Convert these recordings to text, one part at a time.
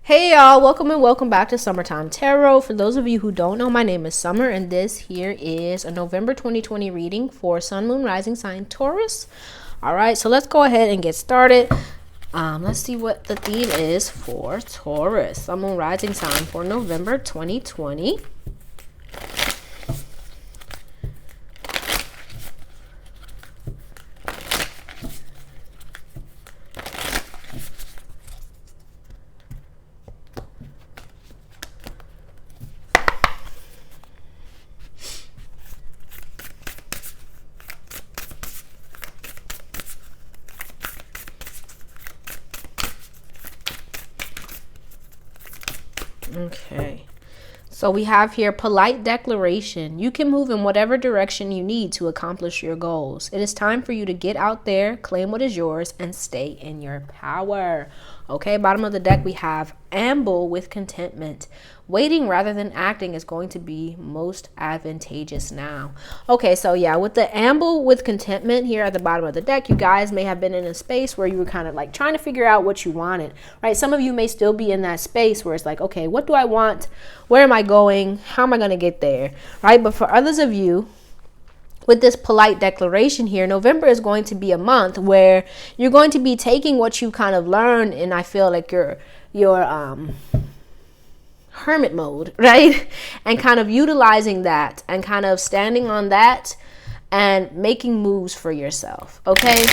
Hey y'all, welcome and welcome back to Summertime Tarot. For those of you who don't know, my name is Summer and this here is a November 2020 reading for Sun, Moon, Rising sign Taurus. All right, so let's go ahead and get started. Let's see what the theme is for Taurus, Sun, Moon, Rising sign for November 2020. Okay, so we have here polite declaration. You can move in whatever direction you need to accomplish your goals. It is time for you to get out there, claim what is yours, and stay in your power. Okay, bottom of the deck we have amble with contentment. Waiting rather than acting is going to be most advantageous now. Okay, so yeah, with the amble with contentment here at the bottom of the deck, you guys may have been in a space where you were kind of like trying to figure out what you wanted, right? Some of you may still be in that space where it's like, okay, what do I want? Where am I going? How am I going to get there, right? But for others of you, with this polite declaration here, November is going to be a month where you're going to be taking what you kind of learned, and I feel like your hermit mode, right? And kind of utilizing that and kind of standing on that and making moves for yourself. Okay.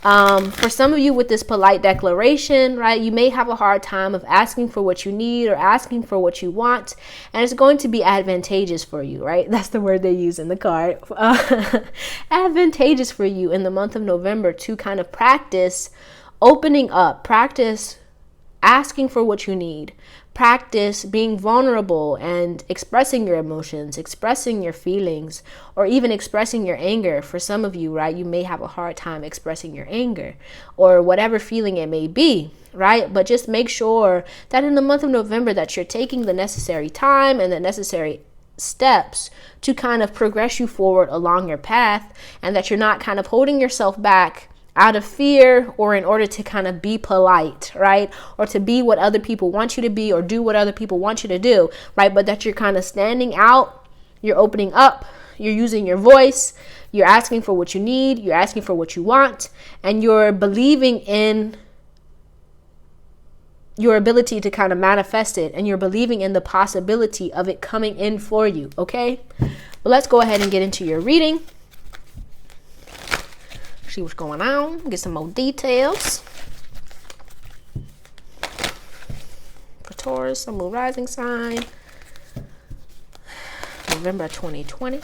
For some of you with this polite declaration, right, you may have a hard time of asking for what you need or asking for what you want, and it's going to be advantageous for you, right? That's the word they use in the card. Advantageous for you in the month of November to kind of practice opening up, practice asking for what you need, practice being vulnerable and expressing your emotions, expressing your feelings, or even expressing your anger. For some of you, right, you may have a hard time expressing your anger or whatever feeling it may be, right? But just make sure that in the month of November that you're taking the necessary time and the necessary steps to kind of progress you forward along your path, and that you're not kind of holding yourself back out of fear or in order to kind of be polite, right? Or to be what other people want you to be or do what other people want you to do, right? But that you're kind of standing out, you're opening up, you're using your voice, you're asking for what you need, you're asking for what you want, and you're believing in your ability to kind of manifest it, and you're believing in the possibility of it coming in for you, okay? But let's go ahead and get into your reading. See what's going on, get some more details for Taurus, Sun, Moon, Rising sign, November 2020.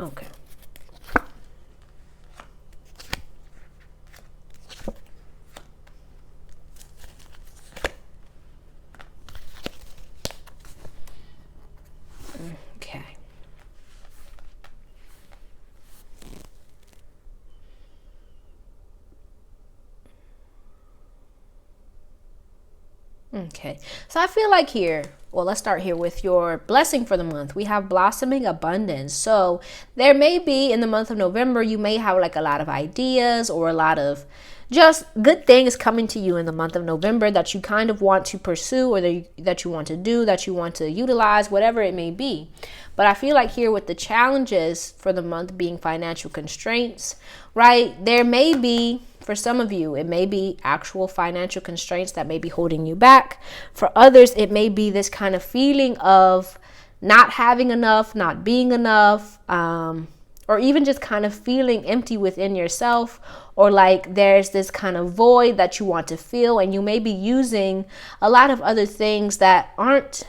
Okay. Okay. Okay. So I feel like here, well, let's start here with your blessing for the month. We have blossoming abundance. So there may be in the month of November, you may have like a lot of ideas or a lot of just good things coming to you in the month of November that you kind of want to pursue, or that you want to do, that you want to utilize, whatever it may be. But I feel like here with the challenges for the month being financial constraints, right? There may be, for some of you, it may be actual financial constraints that may be holding you back. For others, it may be this kind of feeling of not having enough, not being enough, or even just kind of feeling empty within yourself, or like there's this kind of void that you want to fill, and you may be using a lot of other things that aren't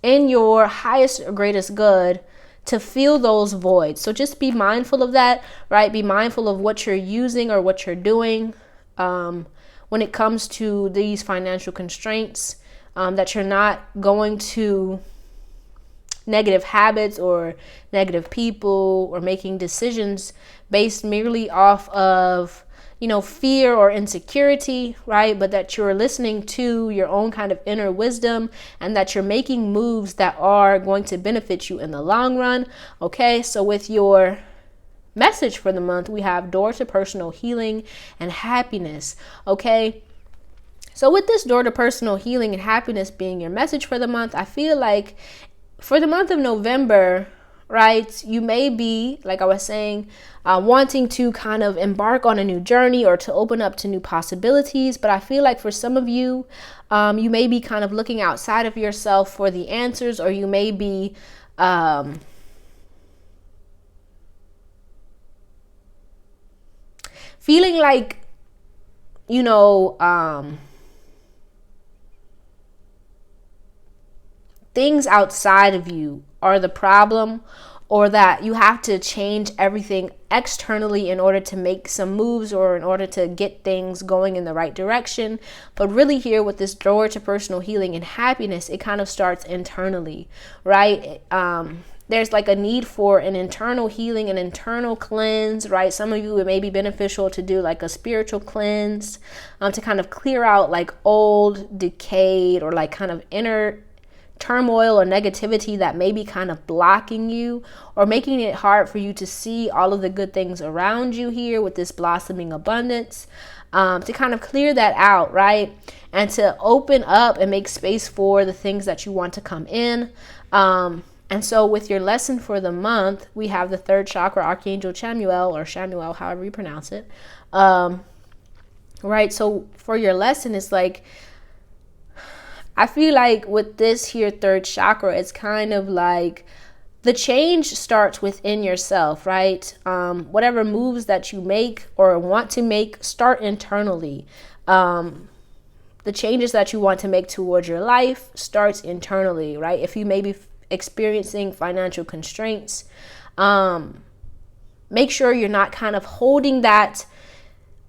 in your highest or greatest good to fill those voids. So just be mindful of that, right? Be mindful of what you're using or what you're doing when it comes to these financial constraints, that you're not going to negative habits or negative people or making decisions based merely off of, fear or insecurity, right? But that you're listening to your own kind of inner wisdom, and that you're making moves that are going to benefit you in the long run. Okay, so with your message for the month, we have door to personal healing and happiness. Okay, so with this door to personal healing and happiness being your message for the month, I feel like for the month of November, right, you may be, like I was saying, wanting to kind of embark on a new journey or to open up to new possibilities. But I feel like for some of you, you may be kind of looking outside of yourself for the answers, or you may be feeling like, things outside of you are the problem, or that you have to change everything externally in order to make some moves or in order to get things going in the right direction. But really here with this door to personal healing and happiness, it kind of starts internally, right? There's like a need for an internal healing, an internal cleanse, right? Some of you, it may be beneficial to do like a spiritual cleanse, to kind of clear out like old, decayed, or like kind of inner turmoil or negativity that may be kind of blocking you or making it hard for you to see all of the good things around you here with this blossoming abundance, to kind of clear that out, right? And to open up and make space for the things that you want to come in. And so with your lesson for the month, we have the third chakra, Archangel Chamuel, or Shamuel, however you pronounce it. Right, so for your lesson, it's like, I feel like with this here third chakra, it's kind of like the change starts within yourself, right? Whatever moves that you make or want to make, start internally. The changes that you want to make towards your life starts internally, right? If you may be experiencing financial constraints, make sure you're not kind of holding that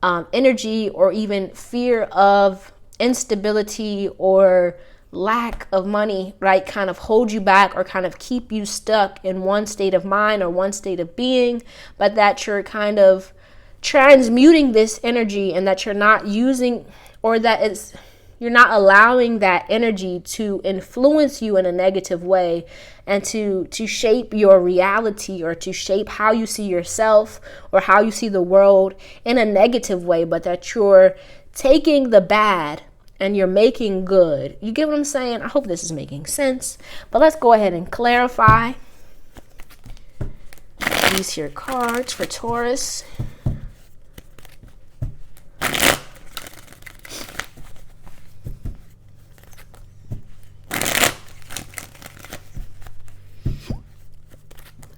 energy or even fear of instability or lack of money, right, kind of hold you back or kind of keep you stuck in one state of mind or one state of being, but that you're kind of transmuting this energy, and that you're not using, or that you're not allowing that energy to influence you in a negative way and to shape your reality or to shape how you see yourself or how you see the world in a negative way, but that you're taking the bad and you're making good. You get what I'm saying? I hope this is making sense. But let's go ahead and clarify these here cards for Taurus.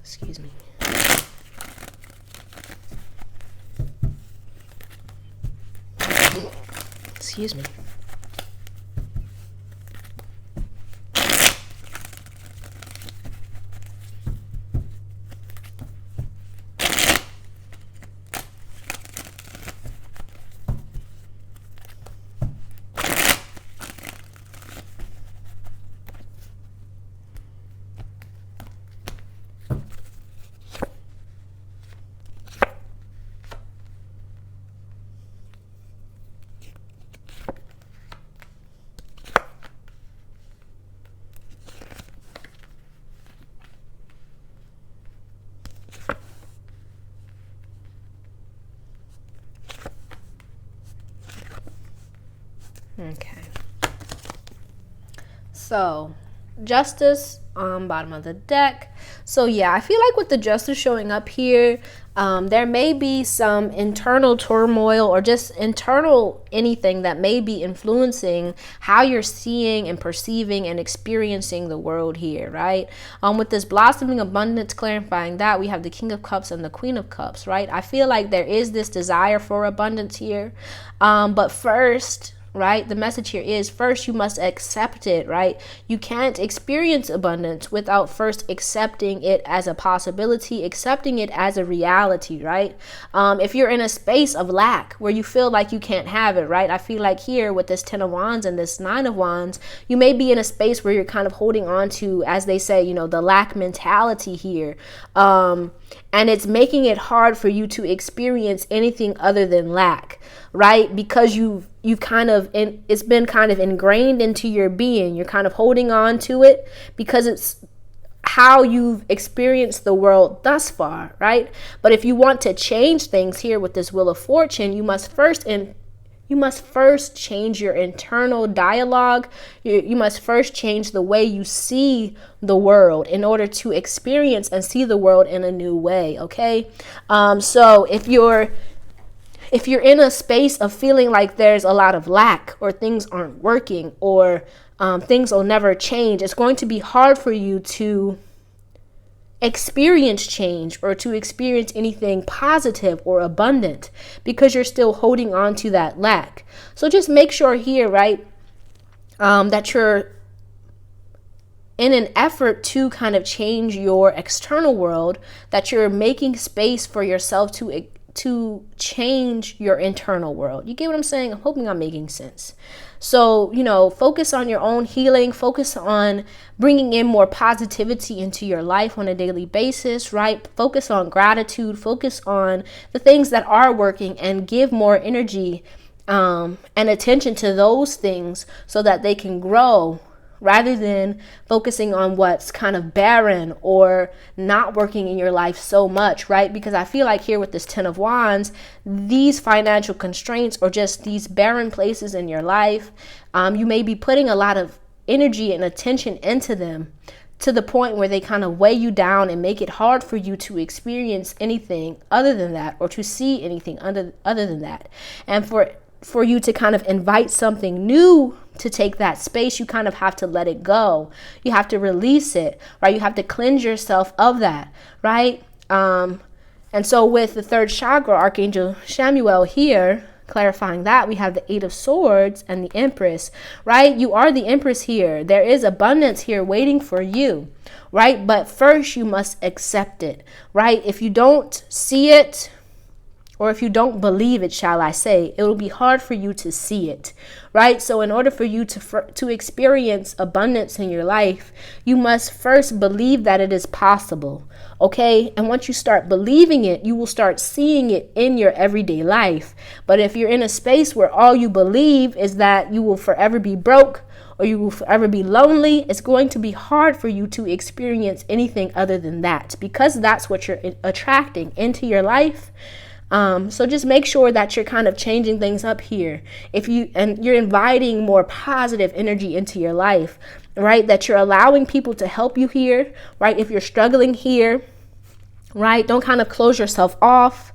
Excuse me. Excuse me. Okay. So, Justice on bottom of the deck. So yeah, I feel like with the Justice showing up here, there may be some internal turmoil or just internal anything that may be influencing how you're seeing and perceiving and experiencing the world here, right? With this blossoming abundance, clarifying that, we have the King of Cups and the Queen of Cups, right? I feel like there is this desire for abundance here. But first, right? The message here is first you must accept it, right? You can't experience abundance without first accepting it as a possibility, accepting it as a reality, right? If you're in a space of lack where you feel like you can't have it, right? I feel like here with this 10 of Wands and this 9 of Wands, you may be in a space where you're kind of holding on to, as they say, you know, the lack mentality here. And it's making it hard for you to experience anything other than lack, right? Because you've kind of, it's been kind of ingrained into your being. You're kind of holding on to it because it's how you've experienced the world thus far, right? But if you want to change things here with this Wheel of Fortune, you must first change your internal dialogue. You must first change the way you see the world in order to experience and see the world in a new way, okay? So if you're in a space of feeling like there's a lot of lack or things aren't working or things will never change, it's going to be hard for you to experience change or to experience anything positive or abundant because you're still holding on to that lack. So just make sure here, right, that you're in an effort to kind of change your external world, that you're making space for yourself to change your internal world. You get what I'm saying? I'm hoping I'm making sense. So, you know, focus on your own healing, focus on bringing in more positivity into your life on a daily basis, right? Focus on gratitude, focus on the things that are working and give more energy and attention to those things so that they can grow, rather than focusing on what's kind of barren or not working in your life so much, right? Because I feel like here with this 10 of Wands, these financial constraints or just these barren places in your life, you may be putting a lot of energy and attention into them to the point where they kind of weigh you down and make it hard for you to experience anything other than that or to see anything other than that. And for you to kind of invite something new to take that space, you kind of have to let it go. You have to release it, right? You have to cleanse yourself of that, right? And so with the third chakra, Archangel Chamuel here, clarifying that, we have the 8 of Swords and the Empress, right? You are the Empress here. There is abundance here waiting for you, right? But first you must accept it, right? If you don't see it, or if you don't believe it, shall I say, it will be hard for you to see it, right? So in order for you to experience abundance in your life, you must first believe that it is possible, okay? And once you start believing it, you will start seeing it in your everyday life. But if you're in a space where all you believe is that you will forever be broke or you will forever be lonely, it's going to be hard for you to experience anything other than that, because that's what you're attracting into your life. So just make sure that you're kind of changing things up here. And you're inviting more positive energy into your life, right? That you're allowing people to help you here, right? If you're struggling here, right? Don't kind of close yourself off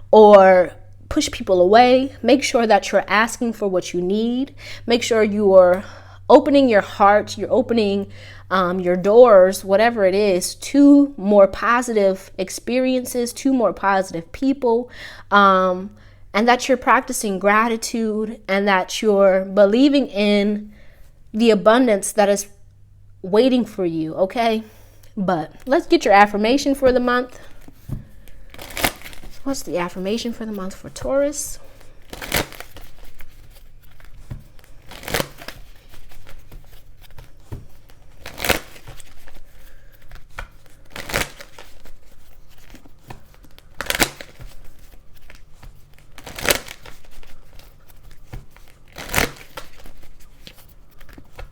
or push people away. Make sure that you're asking for what you need. Make sure you are opening your heart, you're opening your doors, whatever it is, to more positive experiences, to more positive people, and that you're practicing gratitude and that you're believing in the abundance that is waiting for you, okay? But let's get your affirmation for the month. What's the affirmation for the month for Taurus?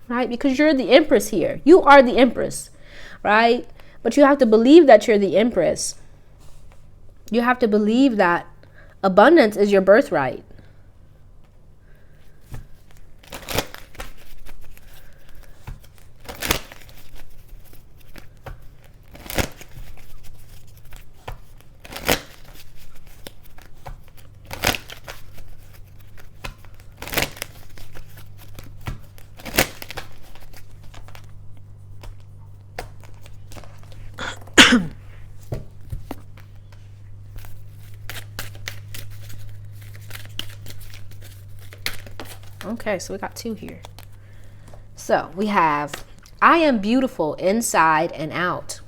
Right? Because you're the Empress here. You are the Empress, right? But you have to believe that you're the Empress. You have to believe that abundance is your birthright. Okay, so we got 2 here. So we have, I am beautiful inside and out.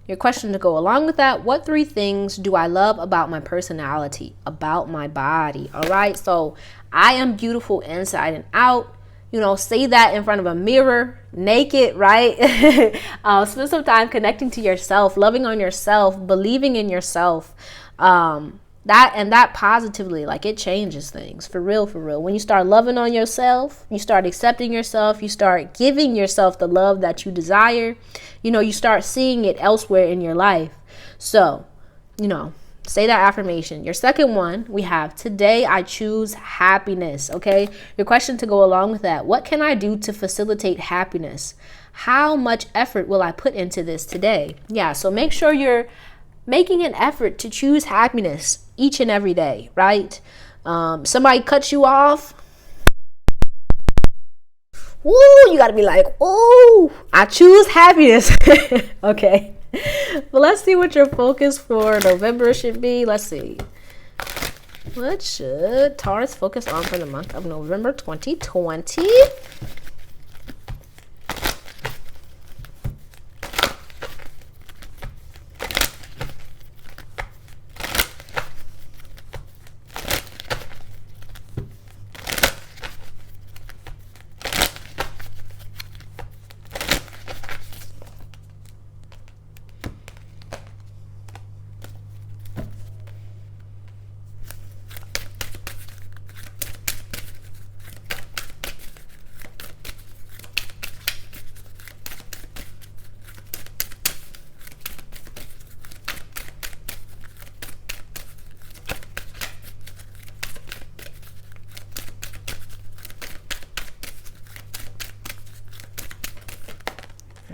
Your question to go along with that, what 3 things do I love about my personality, about my body? All right, so I am beautiful inside and out. You know, say that in front of a mirror, naked, right? Spend some time connecting to yourself, loving on yourself, believing in yourself. That positively, like, it changes things for real, for real. When you start loving on yourself, you start accepting yourself, you start giving yourself the love that you desire, you know, you start seeing it elsewhere in your life. So, you know, say that affirmation. Your second one, we have, today I choose happiness. Okay. Your question to go along with that, what can I do to facilitate happiness? How much effort will I put into this today? Yeah. So make sure you're making an effort to choose happiness each and every day, right? Somebody cuts you off. Woo, you got to be like, oh, I choose happiness. Okay. But let's see what your focus for November should be. Let's see. What should Taurus focus on for the month of November 2020?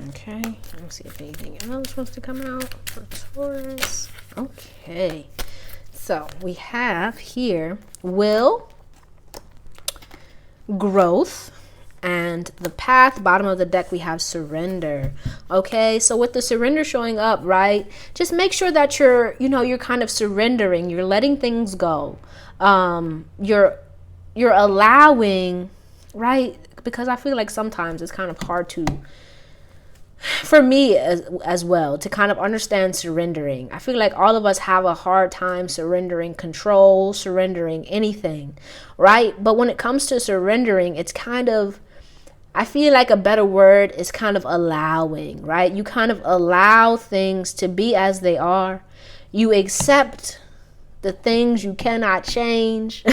Okay, let's see if anything else wants to come out for Taurus. Okay, so we have here will, growth, and the path. Bottom of the deck we have surrender. Okay, so with the surrender showing up, right, just make sure that you're kind of surrendering, you're letting things go, you're allowing, right? Because I feel like sometimes it's kind of hard to, for me as well, to kind of understand surrendering. I feel like all of us have a hard time surrendering control, surrendering anything, right? But when it comes to surrendering, it's kind of, I feel like a better word is kind of allowing, right? You kind of allow things to be as they are. You accept the things you cannot change,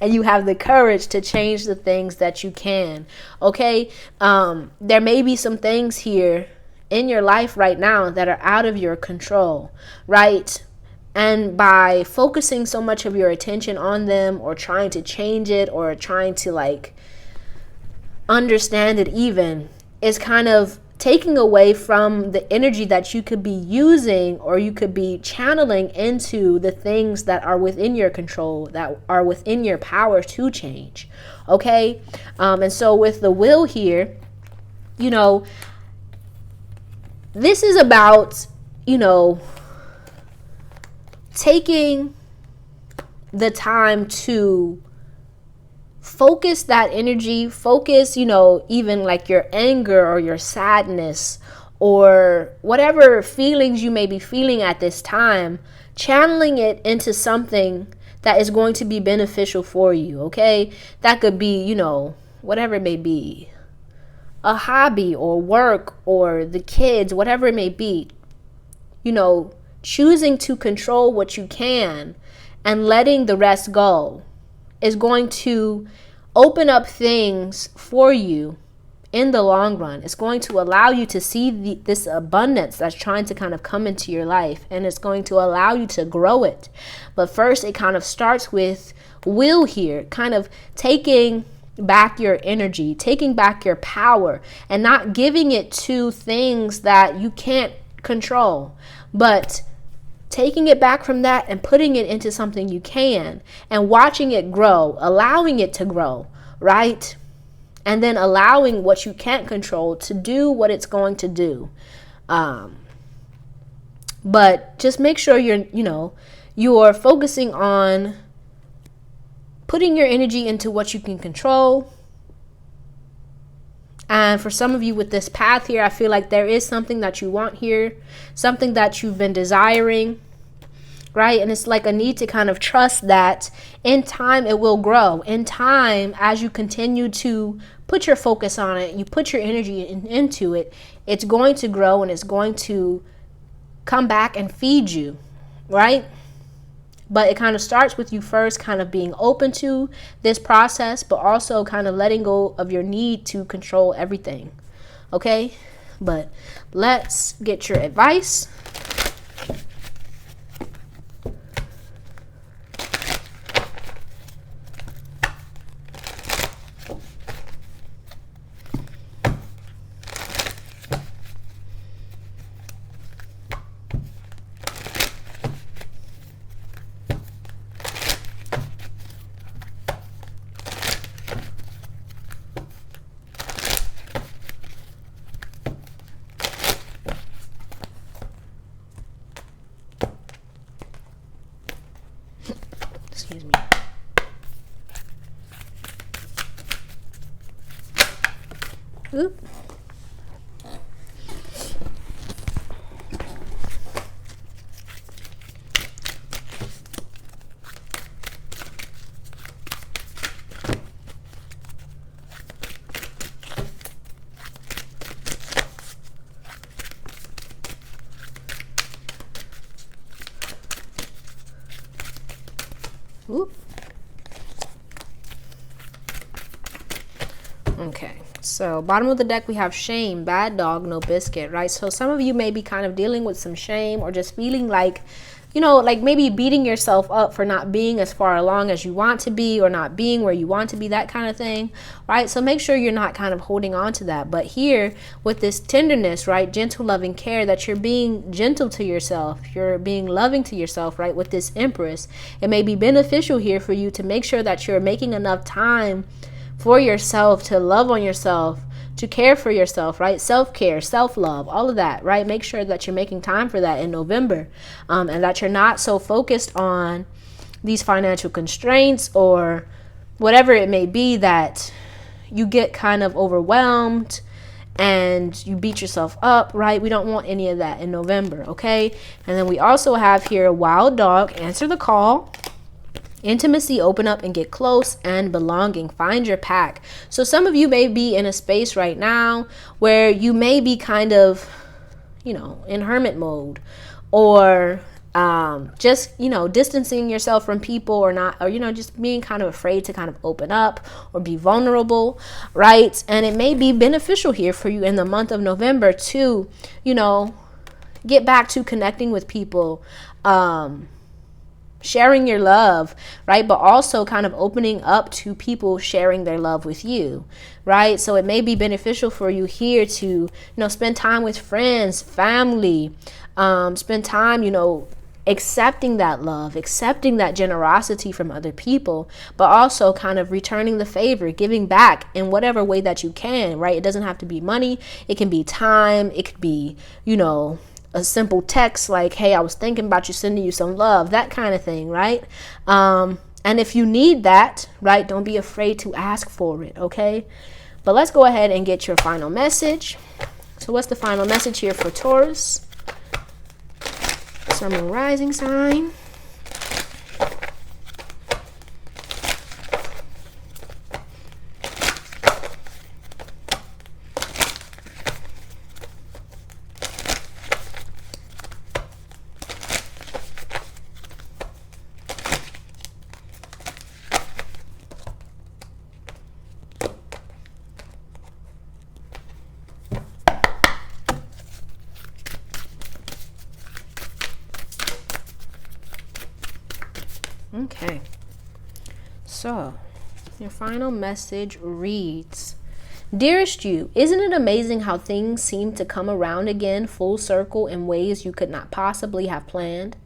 and you have the courage to change the things that you can. Okay, there may be some things here in your life right now that are out of your control, right? And by focusing so much of your attention on them, or trying to change it, or trying to like understand it even, is kind of taking away from the energy that you could be using, or you could be channeling into the things that are within your control, that are within your power to change. Okay, and so with the will here, you know, this is about, you know, taking the time to focus that energy, focus, you know, even like your anger or your sadness or whatever feelings you may be feeling at this time, channeling it into something that is going to be beneficial for you. Okay, that could be, you know, whatever it may be, a hobby or work or the kids, whatever it may be, you know, choosing to control what you can and letting the rest go is going to open up things for you in the long run. It's going to allow you to see this abundance that's trying to kind of come into your life, and it's going to allow you to grow it. But first, it kind of starts with will here, kind of taking back your energy, taking back your power, and not giving it to things that you can't control, but taking it back from that and putting it into something you can, and watching it grow, allowing it to grow, right? And then allowing what you can't control to do what it's going to do. But just make sure you're focusing on putting your energy into what you can control. And for some of you with this path here, I feel like there is something that you want here, something that you've been desiring, right? And it's like a need to kind of trust that in time it will grow. In time, as you continue to put your focus on it, you put your energy into it, it's going to grow and it's going to come back and feed you, right? But it kind of starts with you first kind of being open to this process, but also kind of letting go of your need to control everything. Okay? But let's get your advice. Excuse me. Oop. Oop. Okay, so bottom of the deck we have shame, bad dog, no biscuit, right? So some of you may be kind of dealing with some shame or just feeling like, you know, like maybe beating yourself up for not being as far along as you want to be or not being where you want to be, that kind of thing, right? So make sure you're not kind of holding on to that. But here with this tenderness, right, gentle, loving care, that you're being gentle to yourself, you're being loving to yourself, right, with this Empress, it may be beneficial here for you to make sure that you're making enough time for yourself, to love on yourself, to care for yourself, right? Self-care, self-love, all of that, right? Make sure that you're making time for that in November, and that you're not so focused on these financial constraints or whatever it may be that you get kind of overwhelmed and you beat yourself up, right? We don't want any of that in November, okay? And then we also have here wild dog, answer the call. Intimacy, open up and get close, and belonging, find your pack. So some of you may be in a space right now where you may be kind of, you know, in hermit mode, or just, you know, distancing yourself from people, or not, or, you know, just being kind of afraid to kind of open up or be vulnerable, right? And it may be beneficial here for you in the month of November to, you know, get back to connecting with people, sharing your love, right? But also kind of opening up to people sharing their love with you, right? So it may be beneficial for you here to, you know, spend time with friends, family, spend time, you know, accepting that love, accepting that generosity from other people, but also kind of returning the favor, giving back in whatever way that you can, right? It doesn't have to be money. It can be time. It could be, you know, a simple text like, hey, I was thinking about you, sending you some love, that kind of thing, right? And if you need that, right, don't be afraid to ask for it, okay? But let's go ahead and get your final message. So what's the final message here for Taurus? Sun, Moon, Rising sign. Okay, so your final message reads, Dearest you, isn't it amazing how things seem to come around again full circle in ways you could not possibly have planned?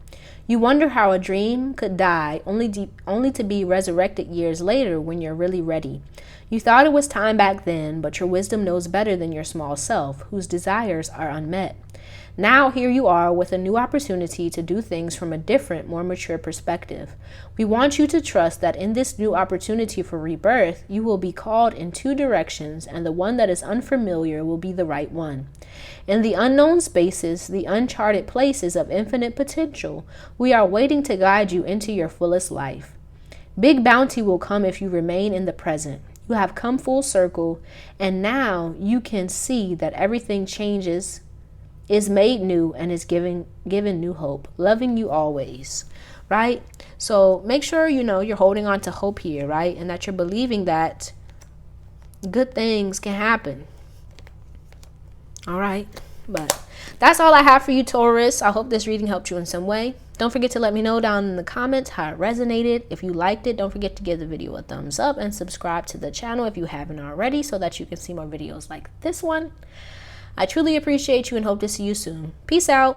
You wonder how a dream could die only to be resurrected years later when you're really ready. You thought it was time back then, but your wisdom knows better than your small self, whose desires are unmet. Now here you are with a new opportunity to do things from a different, more mature perspective. We want you to trust that in this new opportunity for rebirth, you will be called in two directions, and the one that is unfamiliar will be the right one. In the unknown spaces, the uncharted places of infinite potential, we are waiting to guide you into your fullest life. Big bounty will come if you remain in the present. You have come full circle, and now you can see that everything changes, is made new, and is given new hope, loving you always, right? So make sure you're holding on to hope here, right? And that you're believing that good things can happen. All right, but that's all I have for you, Taurus. I hope this reading helped you in some way. Don't forget to let me know down in the comments how it resonated. If you liked it, don't forget to give the video a thumbs up and subscribe to the channel if you haven't already, so that you can see more videos like this one. I truly appreciate you and hope to see you soon. Peace out.